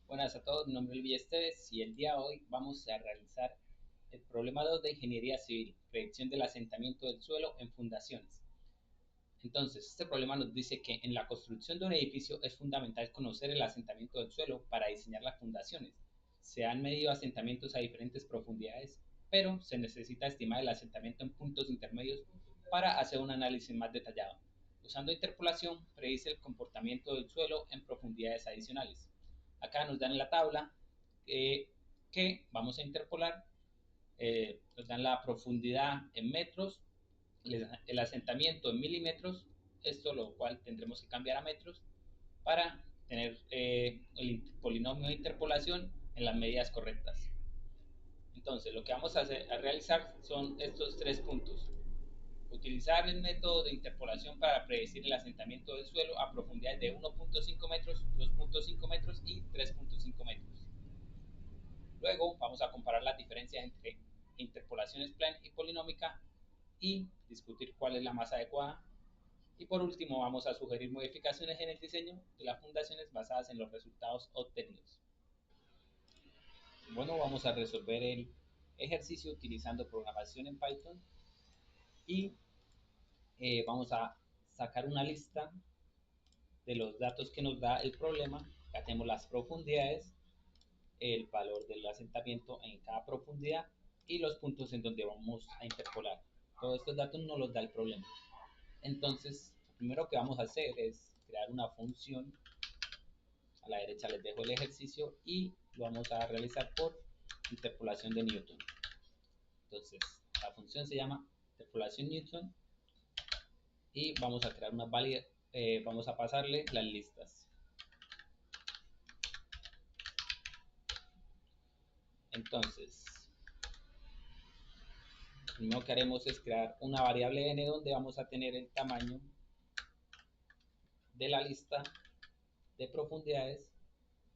Buenas a todos, mi nombre es Luis Esteves y el día de hoy vamos a realizar el problema 2 de Ingeniería Civil, predicción del asentamiento del suelo en fundaciones. Entonces, este problema nos dice que en la construcción de un edificio es fundamental conocer el asentamiento del suelo para diseñar las fundaciones. Se han medido asentamientos a diferentes profundidades, pero se necesita estimar el asentamiento en puntos intermedios para hacer un análisis más detallado. Usando interpolación, predice el comportamiento del suelo en profundidades adicionales. Acá nos dan la tabla que vamos a interpolar, nos dan la profundidad en metros, el asentamiento en milímetros, esto lo cual tendremos que cambiar a metros para tener el polinomio de interpolación en las medidas correctas. Entonces, lo que vamos a realizar son estos tres puntos. Utilizar el método de interpolación para predecir el asentamiento del suelo a profundidades de 1.5 metros, 2.5 metros y 3.5 metros. Luego vamos a comparar las diferencias entre interpolación spline y polinómica y discutir cuál es la más adecuada. Y por último vamos a sugerir modificaciones en el diseño de las fundaciones basadas en los resultados obtenidos. Bueno, vamos a resolver el ejercicio utilizando programación en Python y vamos a sacar una lista de los datos que nos da el problema. Acá tenemos las profundidades, el valor del asentamiento en cada profundidad y los puntos en donde vamos a interpolar. Todos estos datos nos los da el problema. Entonces, lo primero que vamos a hacer es crear una función. A la derecha les dejo el ejercicio y lo vamos a realizar por interpolación de Newton. Entonces, la función se llama interpolación Newton y vamos a crear una válida, vamos a pasarle las listas. Entonces, lo primero que haremos es crear una variable n donde vamos a tener el tamaño de la lista de profundidades,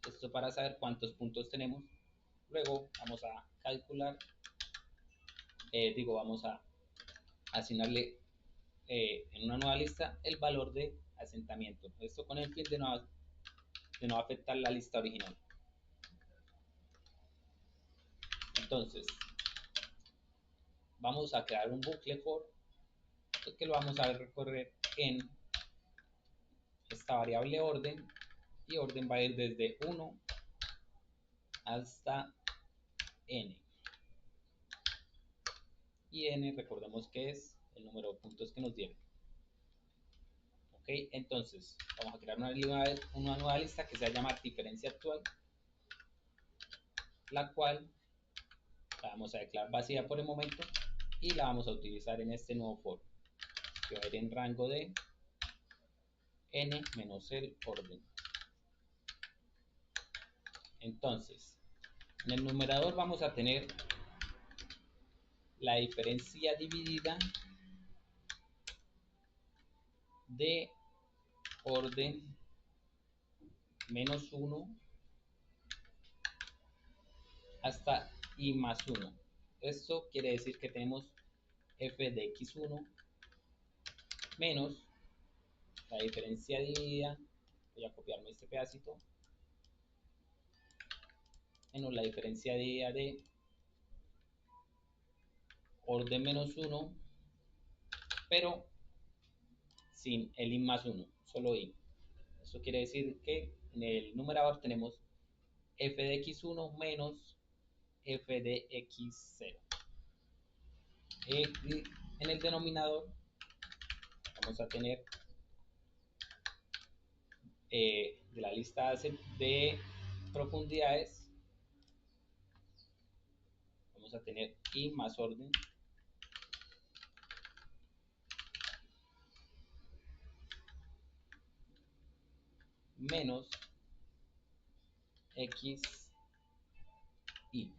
esto para saber cuántos puntos tenemos. Luego vamos a calcular, vamos a asignarle en una nueva lista el valor de asentamiento, esto con el fin de no afectar la lista original. Entonces vamos a crear un bucle for que lo vamos a recorrer en esta variable orden, y orden va a ir desde 1 hasta n, y n recordemos que es el número de puntos que nos dieron. Ok, entonces vamos a crear una nueva lista que se va a llamar diferencia actual, la cual la vamos a declarar vacía por el momento y la vamos a utilizar en este nuevo for que va a ir en rango de n menos el orden. Entonces, en el numerador vamos a tener la diferencia dividida de orden menos 1 hasta i más 1. Esto quiere decir que tenemos f de x1 menos la diferencia dividida, voy a copiarme este pedacito, menos la diferencia dividida de orden menos 1, pero sin el i más 1, solo i. Eso quiere decir que en el numerador tenemos f de x1 menos f de x0. Y en el denominador vamos a tener de la lista de profundidades, vamos a tener i más orden menos x i.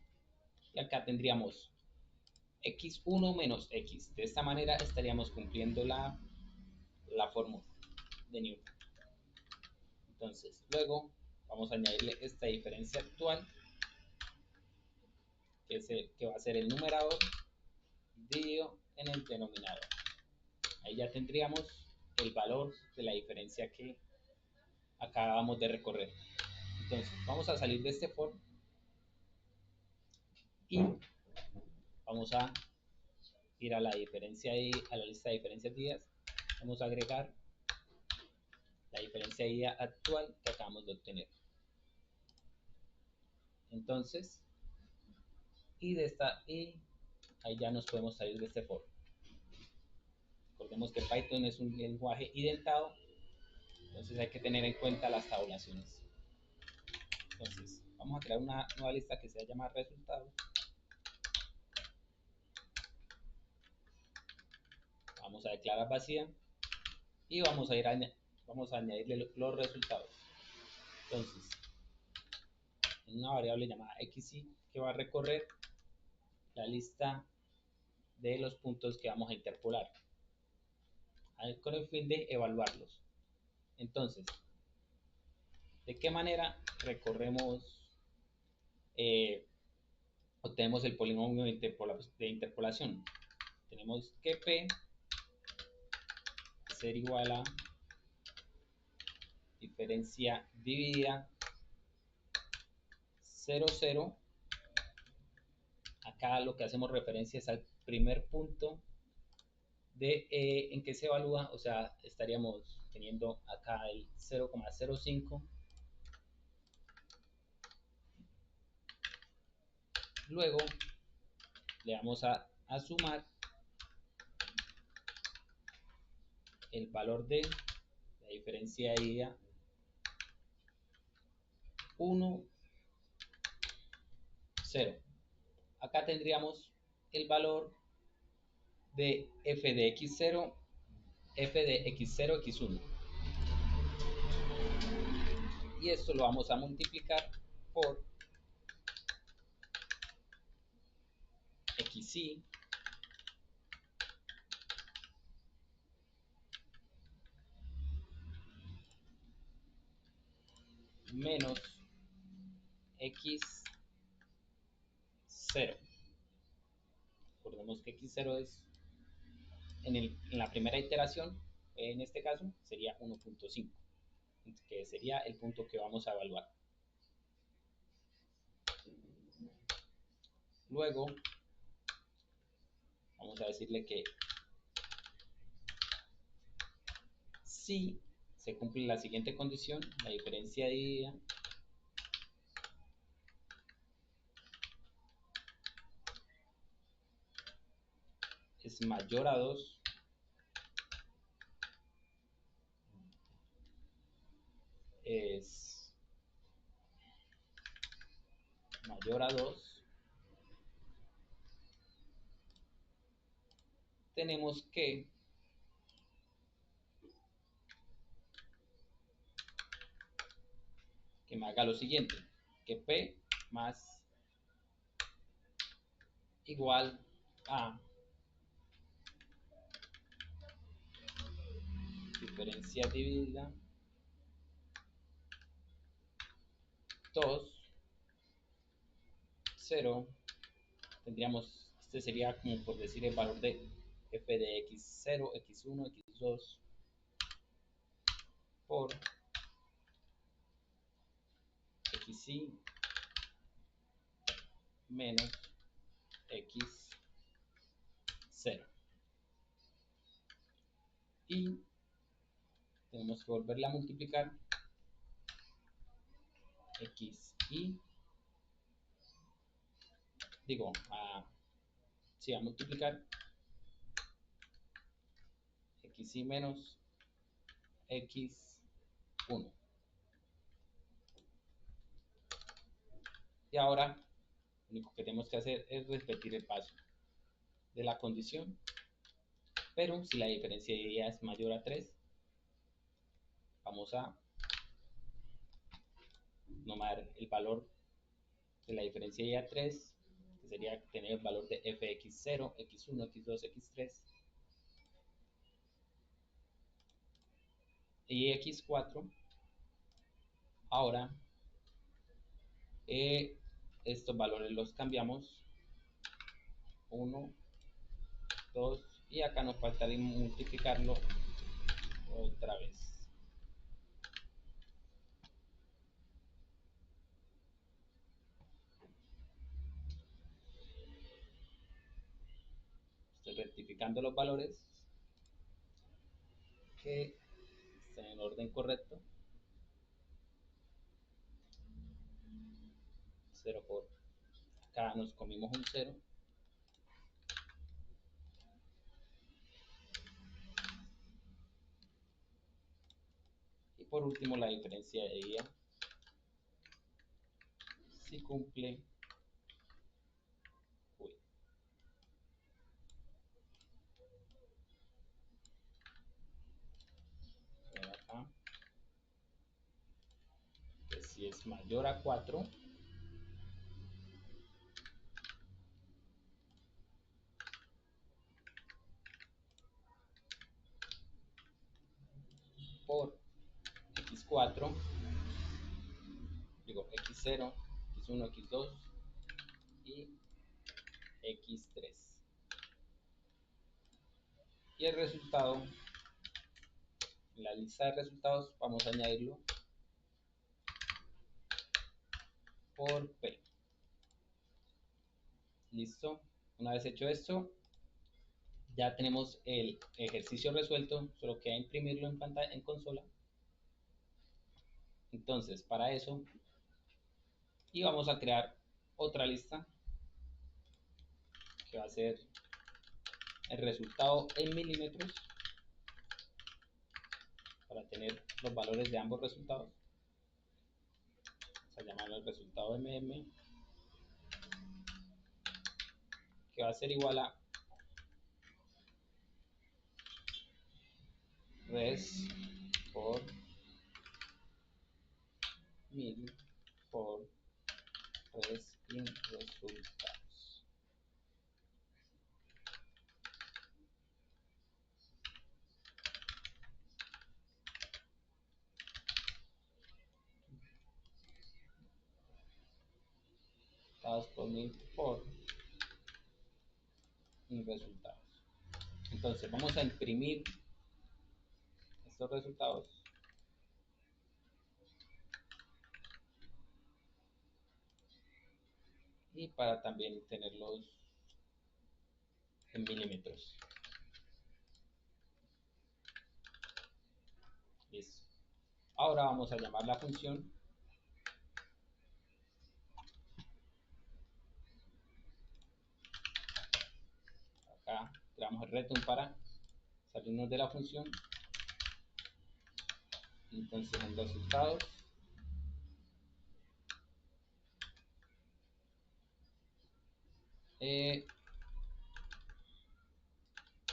Y acá tendríamos x1 menos x. De esta manera estaríamos cumpliendo la fórmula de Newton. Entonces, luego vamos a añadirle esta diferencia actual, que va a ser el numerador dividido en el denominador. Ahí ya tendríamos el valor de la diferencia que acabamos de recorrer. Entonces vamos a salir de este for y vamos a ir a la diferencia y a la lista de diferencias días. Vamos a agregar la diferencia de día actual que acabamos de obtener. Entonces, y ahí ya nos podemos salir de este for. Recordemos que Python es un lenguaje identado, entonces hay que tener en cuenta las tabulaciones. Entonces, vamos a crear una nueva lista que se llama resultados. Vamos a declarar vacía y vamos a añadirle los resultados. Entonces, en una variable llamada xy que va a recorrer la lista de los puntos que vamos a interpolar con el fin de evaluarlos. Entonces, ¿de qué manera recorremos, obtenemos el polinomio de interpolación? Tenemos que P ser igual a diferencia dividida 0, 0. Acá lo que hacemos referencia es al primer punto en que se evalúa, o sea, estaríamos teniendo acá el 0,05. Luego le vamos a sumar el valor de la diferencia de ida 1, 0. Acá tendríamos el valor de f de x0, f de x0, x1. Y esto lo vamos a multiplicar por xy menos x0. Recordemos que x0 es en la primera iteración, en este caso sería 1.5, que sería el punto que vamos a evaluar. Luego vamos a decirle que si se cumple la siguiente condición, la diferencia de ida es mayor a 2, es mayor a 2, tenemos que me haga lo siguiente, que P más igual a diferencia dividida 2, 0, tendríamos, este sería como por decir el valor de f de x0, x1, x2 por xy menos x0. Y tenemos que volverla a multiplicar xy, digo, a multiplicar xy menos x1. Y ahora lo único que tenemos que hacer es repetir el paso de la condición, pero si la diferencia de ida es mayor a 3, vamos a tomar el valor de la diferencia de ida 3, que sería tener el valor de fx0, x1, x2, x3 y x4. Ahora estos valores los cambiamos 1, 2 y acá nos faltaría multiplicarlo otra vez. rectificando los valores que estén en orden correcto. 0 por acá nos comimos un 0. Y por último la diferencia de día si cumple. Uy. Acá, que si es mayor a 4, por x4, digo x0, x1, x2 y x3. Y el resultado, en la lista de resultados, vamos a añadirlo por p. Listo. Una vez hecho esto, ya tenemos el ejercicio resuelto, solo queda imprimirlo en pantalla, en consola. Entonces, para eso, y vamos a crear otra lista que va a ser el resultado en milímetros para tener los valores de ambos resultados. Vamos a llamarlo el resultado mm, que va a ser igual a res por mil por res in resultados. Dados por mil por in resultados. Entonces vamos a imprimir estos resultados y para también tenerlos en milímetros. Listo. Ahora vamos a llamar la función acá, creamos el return para salirnos de la función. Entonces en resultados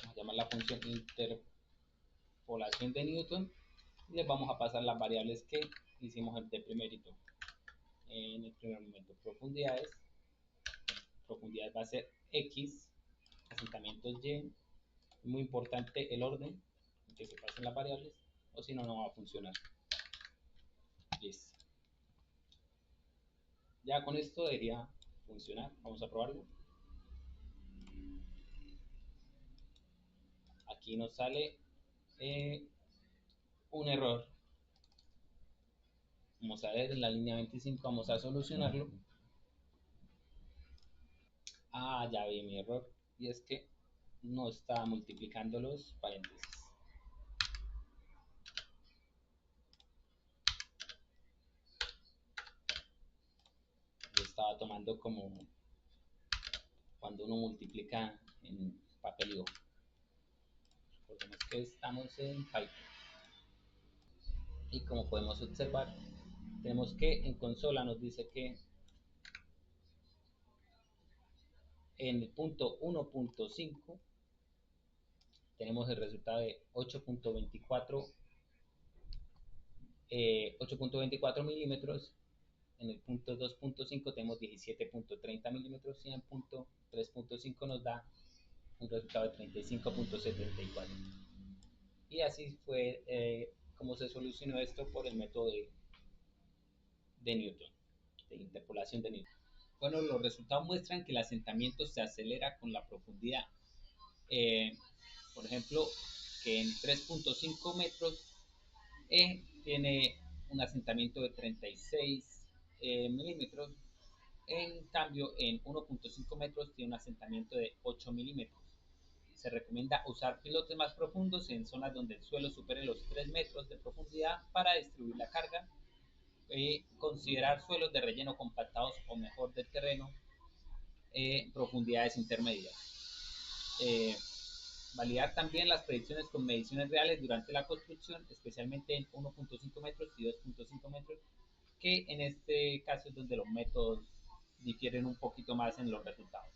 vamos a llamar la función interpolación de Newton y les vamos a pasar las variables que hicimos de primerito. En el primer momento, profundidad va a ser x, asentamientos y, muy importante el orden en que se pasen las variables, o si no, no va a funcionar. Listo. Ya con esto debería funcionar. Vamos a probarlo. Aquí nos sale un error. Vamos a ver en la línea 25, vamos a solucionarlo. Ya vi mi error, y es que no está multiplicando los paréntesis. Yo estaba tomando como cuando uno multiplica en papel y hoja. Recordemos que estamos en Python. Y como podemos observar, tenemos que en consola nos dice que en el punto 1.5 tenemos el resultado de 8.24 milímetros. En el punto 2.5 tenemos 17.30 milímetros y en el punto 3.5 nos da un resultado de 35.74. Y así fue como se solucionó esto por el método de Newton, de interpolación de Newton. Bueno, los resultados muestran que el asentamiento se acelera con la profundidad. Por ejemplo, que en 3.5 metros tiene un asentamiento de 36 milímetros. En cambio, en 1.5 metros tiene un asentamiento de 8 milímetros. se recomienda usar pilotes más profundos en zonas donde el suelo supere los 3 metros de profundidad para distribuir la carga. Considerar suelos de relleno compactados o mejor del terreno, profundidades intermedias. Validar también las predicciones con mediciones reales durante la construcción, especialmente en 1.5 metros y 2.5 metros, que en este caso es donde los métodos difieren un poquito más en los resultados.